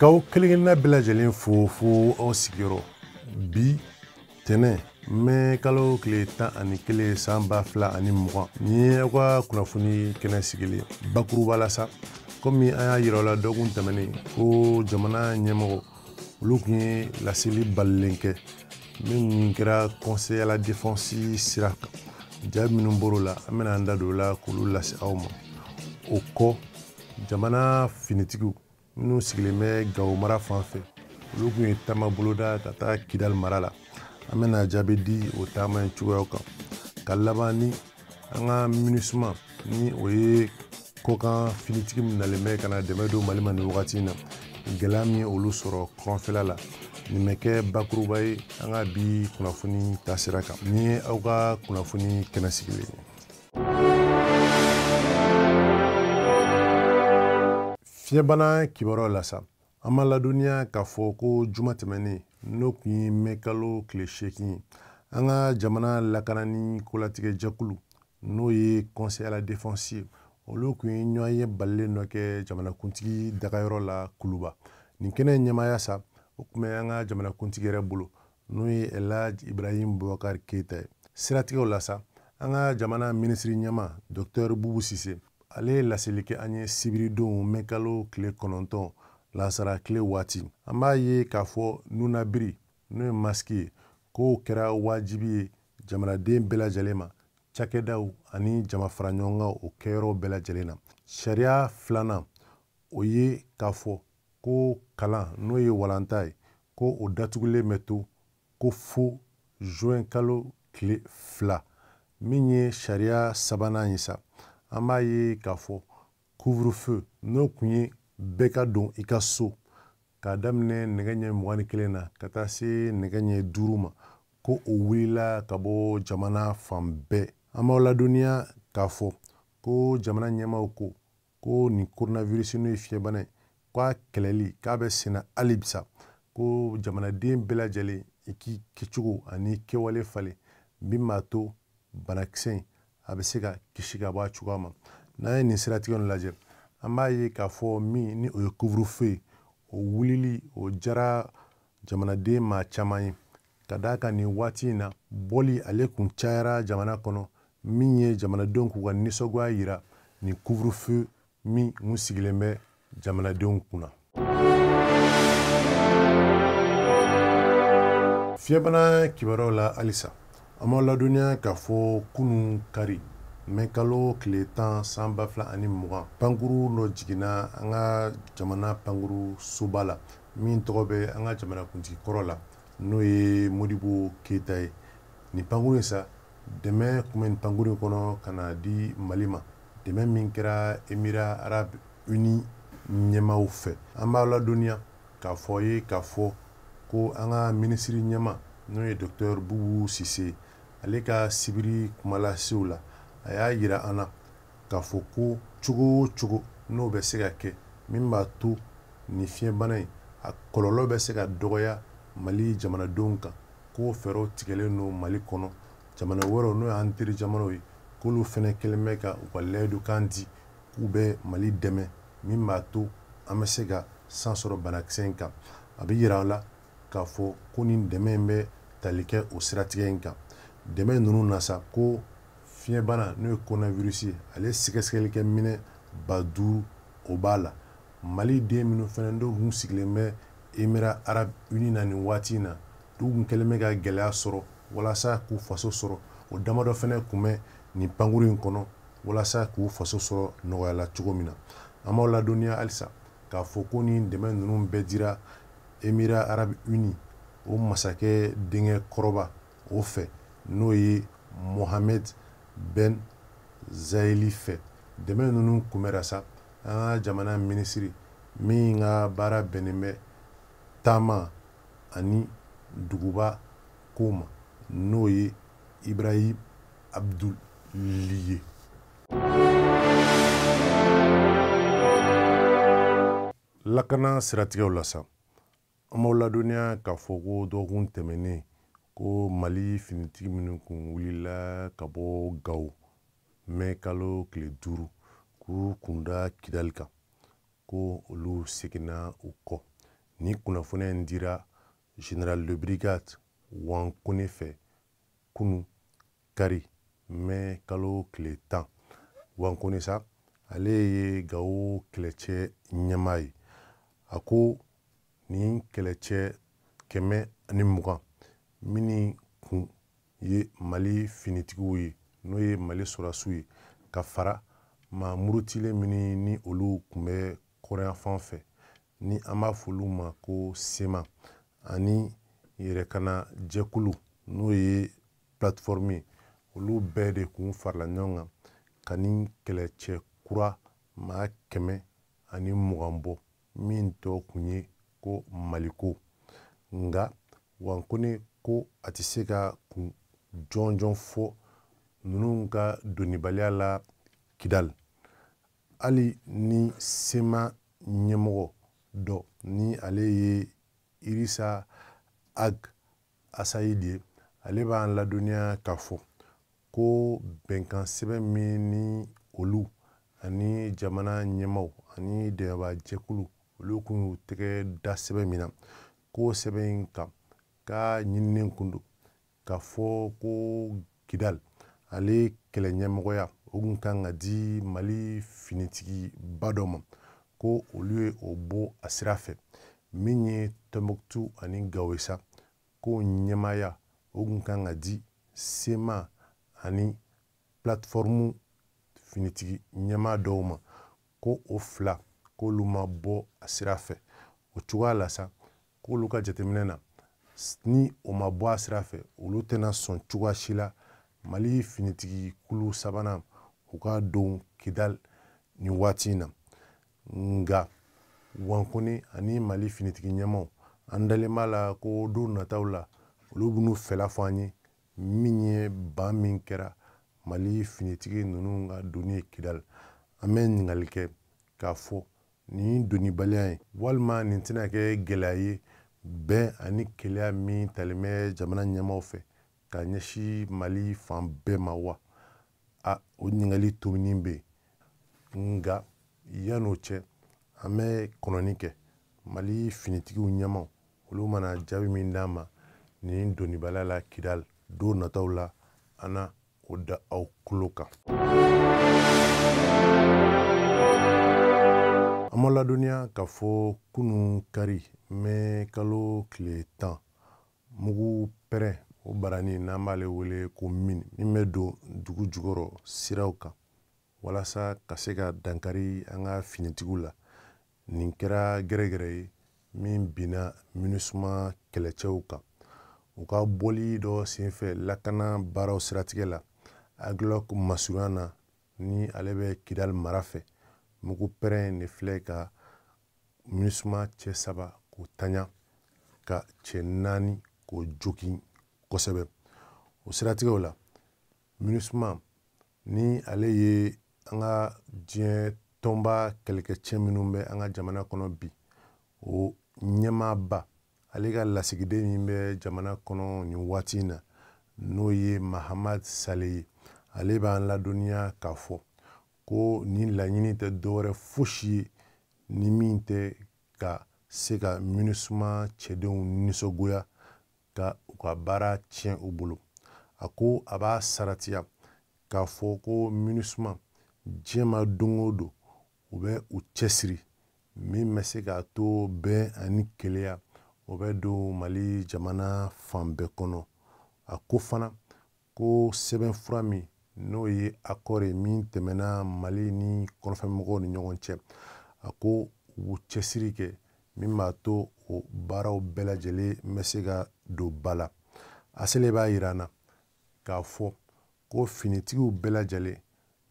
K'aw kelenkelenna bɛɛ lajɛlen fo aw sigiyɔrɔ bi tɛnɛ mɛ kalo tile 11 san 2020 ni ye aw ka kunnafoni kɛnɛ sigilen bakuruba la sa komi an y'a yira la dɔgɔkun tɛmɛnen ko jamana ɲɛmɔgɔ olu tun ye laseli balilen kɛ min kɛra conseil à la défense sira kan jaabi minnu bɔr'o la an bɛna an da don o la k'olu lase aw ma o kɔ jamana finitigiw minnu sigilen bɛ Gawo mara fan fɛ olu tun ye taama boloda ka taa Kidali mara la an bɛna jaabi di o taama in cogoyaw kan ka laban ni an ka MINUSMA ni o ye kɔkan finitigi min nalen bɛ ka na dɛmɛ don Mali ma nin wagati in na gɛlɛya min ye olu sɔrɔ kɔrɔnfɛla la nin bɛ kɛ bakuruba ye an ka bi kunnafoni taasira kan ni ye aw ka kunnafoni kɛnɛ sigilen ye. Fiɲɛbana kibaruyaw la sa an ma ladɔnniya k'a fɔ ko juma tɛmɛnen n'o tun ye mɛ kalo tile 8 ye an ka jamana lakanani kolatigɛ jɛkulu n'o ye conseil à la défense ye olu tun ye ɲɔgɔn ye balilen dɔ kɛ jamanakuntigi dagayɔrɔ la Kuluba nin kɛnɛ ɲɛmaaya sa o tun bɛ an ka jamanakuntigi yɛrɛ bolo n'o ye Elhaji Ibrahim Boubacar Keita ye siratigɛw la sa an ka jamana minisiri ɲɛma Dr Boubou Cissé ale ye laseli kɛ an ye sibiridon mɛ kalo tile 9 lansara tile waati an b'a ye k'a fɔ nunabiri n'o ye masiki ye k'o kɛra wajibi ye jamanaden bɛɛ lajɛlen ma cakɛdaw ani jama fara ɲɔgɔnkan o kɛyɔrɔ bɛɛ lajɛlen na sariya filanan o ye k'a fɔ ko kalan n'o ye walanta ye ko o datugulen bɛ to ko fo juin kalo tile 2 min ye sariya sabanan ye sa an b'a ye k'a fɔ couvre-feu n'o tun ye bɛɛ ka don i ka so k'a daminɛ nɛgɛ ɲɛ 21 na ka taa se nɛgɛ ɲɛ 5 ma ko o wulila ka bɔ jamana fan bɛɛ an b'aw ladɔnniya k'a fɔ ko jamana ɲɛmaaw ko nin coronavirus n'o ye fiɲɛbana ye k'a kɛlɛli k'a bɛ senna hali bisa ko jamanaden bɛɛ lajɛlen i k'i kɛcogo ani kɛwale falen min b'a to banakisɛ in a bɛ se ka kisi ka bɔ a cogoya ma n'an ye nin siratigɛ lajɛ an b'a ye k'a fɔ min ni o ye couvre-feu ye o wulili o jara jamanaden maa caman ye ka d'a kan nin waati in na bɔli ale kun cayara jamana kɔnɔ min ye jamanadenw k'u ka nisɔngoya yira nin couvre-feu min kun sigilen bɛ jamanadenw kunna. Fiɲɛbana kibaruyaw la halisa an b'aw ladɔnniya k'a fɔ kunun kari mɛ kalo tile 10 san 2020 pankuru dɔ jiginna an ka jamana pankuru soba la min tɔgɔ bɛ an ka jamanakuntigi kɔrɔ la n'o ye Modibo Keyita ye nin pankuru in sa dɛmɛ kun bɛ nin pankuru in kɔnɔ ka na di Mali ma dɛmɛ min kɛra Émirats Arabes Unis ɲɛmaaw fɛ an b'a ladɔnniya k'a fɔ ye k'a fɔ ko an ka minisiri ɲɛma n'o ye Dr Boubou Cissé ale ka sibiri kumalasew la a y'a yira an na k'a fɔ ko cogo o cogo n'o bɛ se ka kɛ min b'a to nin fiɲɛbana in a kɔlɔlɔ bɛ se ka dɔgɔya Mali jamanadenw kan k'o fɛɛrɛw tigɛlen don Mali kɔnɔ jamana wɛrɛw n'o y'an teri jamanaw ye k'olu fɛnɛ kɛlen bɛ ka u ka layidukan di k'u bɛ Mali dɛmɛ min b'a to an bɛ se ka san sɔrɔ banakisɛ in kan a bɛ yira la k'a fɔ ko nin dɛmɛ in bɛ tali kɛ o siratigɛ in kan dɛmɛ ninnu na sa ko fiɲɛbana n'o ye coronavirus ye ale sɛgɛsɛgɛlikɛ minɛ 5000 o b'a la Mali den minnu fɛnɛ dɔw kun sigilen bɛ Émirats Arabes Unis na nin waati in na du kun kɛlen bɛ ka gɛlɛya sɔrɔ walasa k'u faso sɔrɔ o damadɔ fɛnɛ kun bɛ nin pankuru in kɔnɔ walasa k'u faso sɔrɔ nɔgɔyala cogo min na an b'aw ladɔnniya halisa k'a fɔ ko nin dɛmɛ ninnu bɛɛ dira Émirats Arabes Unis o masakɛ denkɛ kɔrɔba o fɛ n'o ye Mohamed Ben Zayeli fɛ dɛmɛ ninnu kunbɛra sa an ka jamana minisiri min ka baara bɛnnen bɛ taama ani duguba ko ma n'o ye Ibrahim Abdul ye. Lakana siratigɛw la sa an b'aw ladɔnniya k'a fɔ ko dɔgɔkun tɛmɛnen ko Mali finitigi minnu kun wulila ka bɔ Gawo mɛ kalo tile 5 k'u kunda Kidali kan ko olu seginna u kɔ ni kunnafoniya in dira général de brigade Wankone fɛ kunu kari mai kalo tile 10. Wankone sa ale ye Gawo kɛlɛcɛ ɲɛmaa ye. A ko nin kɛlɛcɛ 120 minnu kun ye Mali finitigiw ye n'o ye Mali sɔrasiw ye ka fara maa murutilen minnu ni olu kun bɛ kɔrɔyanfan fɛ ni an b'a fɔ olu ma ko SEMA ani yɛrɛkana jɛkulu n'o ye plateforme ye, olu bɛɛ de kun farala ɲɔgɔn kan ka ni kɛlɛcɛ kura maa 120 bɔ min tɔgɔ kun ye ko Maliko. Nga Wankone ko a tɛ se ka kun jɔnjɔn fɔ ninnu ka donibaliya la Kidal. Hali ni SEMA ɲɛmɔgɔ dɔ ni ale ye Irisa Ag Asayidi ye, ale b'an ladɔnniya k'a fɔ ko bɛnkan sɛbɛn min ni olu ani jamana ɲɛmaaw ani dɛmɛbaa jɛkulu olu kun y'u tɛgɛ da sɛbɛn min na, ko sɛbɛn in kan k'a ɲininen kun don k'a fɔ ko Kidal ale kɛlɛ ɲɛmɔgɔya o kun kan ka di Mali finitigiba dɔ ma, ko olu ye o bɔ a sira fɛ min ye Tɔnbɔkutu ani Gawo sa, ko ɲɛmaaya o kun kan ka di SEMA ani plateforme finitigi ɲɛmaa dɔw ma, ko o fila k'olu ma bɔ a sira fɛ. O cogoya la sa k'olu ka jateminɛ na ni o ma bɔ a sira fɛ olu tɛna sɔn cogoya si la Mali finitigi kulu sabanan u ka don Kidal ni waati in na. Nga Wankone ani Mali finitigi ɲɛmaaw an dalen b'a la ko don nataw la olu b'u fɛla fɔ an ye min ye ban min kɛra Mali finitigi ninnu ka donni ye Kidal. An bɛ ɲininkali kɛ k'a fɔ nin donibaliya ye walima nin tɛna kɛ gɛlɛya ye bɛn ani keleya min talen bɛ jamana ɲɛmaaw fɛ ka ɲɛsin Mali fan bɛɛ ma wa? O ɲininkali tominin bɛ yen. Nga yan'o cɛ an bɛ kɔnɔni kɛ Mali finitigiw ɲɛmaaw olu mana jaabi min d'an ma nin donibaliya la Kidal don nataw la an na o da aw tulo kan. An ma ladɔnniya k'a fɔ kunun kari mai kalo tile 10 mugu pɛrɛn o barani n'an b'ale wele ko min bɛ don dugu jukɔrɔ siraw kan walasa ka se ka dankari an ka finitigiw la. Nin kɛra gɛrɛgɛrɛ ye min binna MINUSMA kɛlɛcɛw kan. U ka bɔli dɔ senfɛ lakana baaraw siratigɛ la Aglok masurunya na ni ale bɛ Kidal mara fɛ. Mugu pɛrɛn de filɛ ka MINUSMA cɛ 3 k'o taɲa ka cɛ 4 k'o jogin kosɛbɛ. O siratigɛw la MINUSMA ni ale ye an ka diɲɛ tɔnba kɛlɛkɛcɛ minnu bɛ an ka jamana kɔnɔ bi, o ɲɛmaaba ale ka lasigiden min bɛ jamana kɔnɔ nin waati in na n'o ye Mahamad Saleh ye, ale b'an ladɔnniya k'a fɔ ko nin laɲini tɛ dɔwɛrɛ fosi ye ni min tɛ ka se ka MINUSMA cɛdenw nisɔngoya ka u ka baara tiɲɛ u bolo. A ko a b'a saratiya k'a fɔ ko MINUSMA diɲɛ ma don o don u bɛ u cɛsiri min bɛ se k'a to bɛn ani keleya o bɛ don Mali jamana fan bɛɛ kɔnɔ. A ko fana ko sɛbɛnfura min n'o ye accord ye min tɛmɛna Mali ni kɔnɔfɛnmɔgɔw ni ɲɔgɔn cɛ, a ko u cɛsiri kɛ min b'a to o baaraw bɛɛ lajɛlen bɛ se ka don ba la. A selen b'a yira an na k'a fɔ ko finitigiw bɛɛ lajɛlen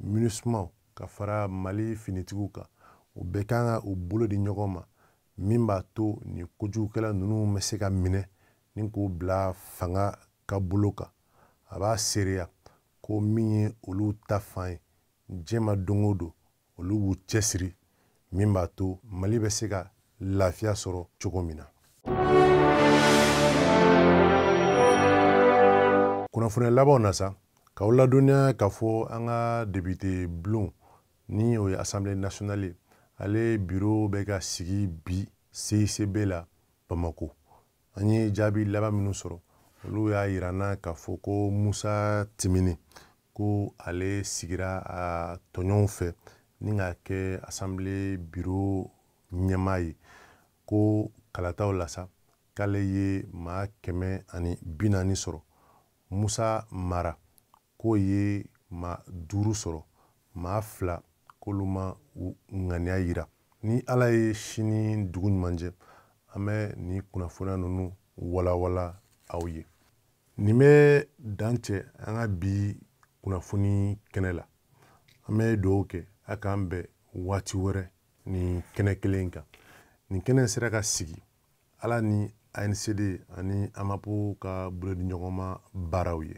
MINUSMA ka fara Mali finitigiw kan u bɛɛ kan ka u bolo di ɲɔgɔn ma min b'a to nin kojugukɛla ninnu bɛ se ka minɛ ni k'u bila fanga ka bolo kan. A b'a seereya ko min ye olu ta fan ye diɲɛ ma don o don olu b'u cɛsiri min b'a to Mali bɛ se ka lafiya sɔrɔ cogo min na. Kunnafoniya labanw na sa k'aw ladɔnniya k'a fɔ an ka député bulon ni o ye Assemblée nationale ye, ale bureau bɛ ka sigi bi CICB la Bamako. An ye jaabi laban minnu sɔrɔ olu y'a yira n na k'a fɔ ko Musa Timini ko ale sigira a tɔɲɔgɔnw fɛ ni k'a kɛ assemblée bureau ɲɛmaa ye ko kalataw la sa k'ale ye maa 140 sɔrɔ. Musa Mara k'o ye maa 5 sɔrɔ, maa 2 k'olu ma u ŋaniya yira. Ni Ala ye sini dugu ɲuman jɛ an bɛ ni kunnafoniya ninnu walawala aw ye. Nin bɛ dan cɛ an ka bi kunnafoni kɛnɛ la. An bɛ dugawu kɛ a k'an bɛn waati wɛrɛ ni kɛnɛ kelen kan. Nin kɛnɛ sera ka sigi Ala ni ANCD ani AMAPO ka bolodiɲɔgɔnma baaraw ye.